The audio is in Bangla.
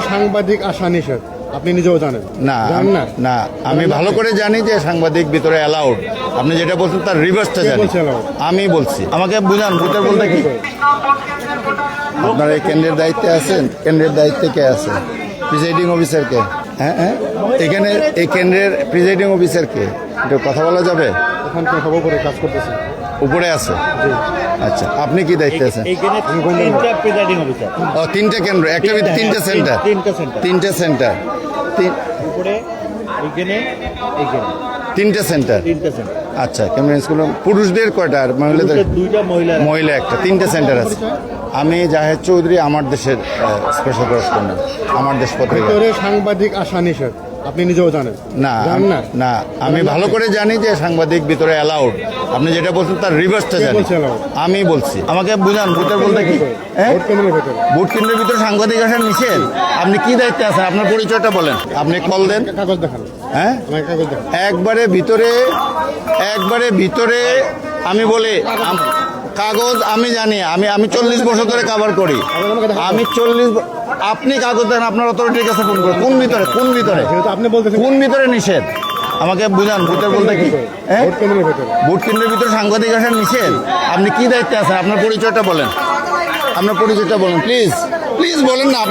সাংবাদিক আসা নিষেধ, আপনি নিজেও জানেন। না জানেন না? না, আমি ভালো করে জানি যে সাংবাদিক ভিতরে অ্যালাউড। আপনি যেটা বলছেন তার রিভার্সটা কে জানি। বলছে allowed? আমি বলছি, আমাকে বুঝান ভোটার বলতে কি। আপনারা এই কেন্দ্রের দায়িত্বে আছেন, কেন্দ্রের দায়িত্বে কে আছে? প্রিসাইডিং অফিসার কে? হ্যাঁ হ্যাঁ, এখানে এই কেন্দ্রের প্রিসাইডিং অফিসার কে? একটু কথা বলা যাবে? ওখানকার সভাপতি কাজ করতেছে। উপরে আছে। আচ্ছা, আপনি কি দায়িত্বে আছেন? এইখানে তিনটা প্রিজাইডিং অফিসার, ও, তিনটে কেন্দ্র, একটা তিনটে সেন্টার। তিনটা সেন্টার, তিনটে সেন্টার, উপরে এইখানে এইখানে তিনটে সেন্টার। তিনটা সেন্টার। আচ্ছা, কেমন স্কুল পুরুষদের কয়টা আর মহিলাদের? দুইটা মহিলা, মহিলা একটা, তিনটে সেন্টার আছে। আমি জাহেদ চৌধুরী, আমার দেশের স্পেশাল করেসপন্ডেন্ট, আমার দেশ পত্রিকা। ভিতরে সাংবাদিক আসা নিষেধ, আপনি নিজেও জানেন। না জানেন না? না, আমি ভালো করে জানি যে সাংবাদিক ভিতরে অ্যালাউড। আপনি যেটা বলছেন তার রিভার্সটা কে জানি। বলছে allowed? আমি বলছি, আমাকে বুঝান ভোটার বলতে কি। হ্যাঁ, ভোট কেন্দ্রের ভেতরে ভোট কেন্দ্রের ভিতরে সাংবাদিক আসার নিষেধ। আপনি কি দায়িত্বে আছেন? আপনার পরিচয়টা বলেন। আপনি কল দেন। কাগজ দেখান, হ্যাঁ, আমাকে কাগজ দেখান। একবারে ভিতরে আমি বলি কাগজ আমি জানি। আমি 40 বছর ধরে কভার করি। আমি 40, আপনি কাগজ দেন, আপনার অথরিটির কাছে ফোন করেন। কোন ভিতরে যেহেতু আপনি বলতেছেন কোন ভিতরে নিষেধ? আমাকে বুঝান ভোটার বলতে কি। হ্যাঁ, ভোট কেন্দ্রের ভেতরে ভোট কেন্দ্রের ভিতরে সাংবাদিক আসার নিষেধ। আপনি কি দায়িত্বে আছেন? আপনার পরিচয়টা বলেন। আপনার পরিচয়টা বলেন প্লিজ, প্লিজ বলেন না।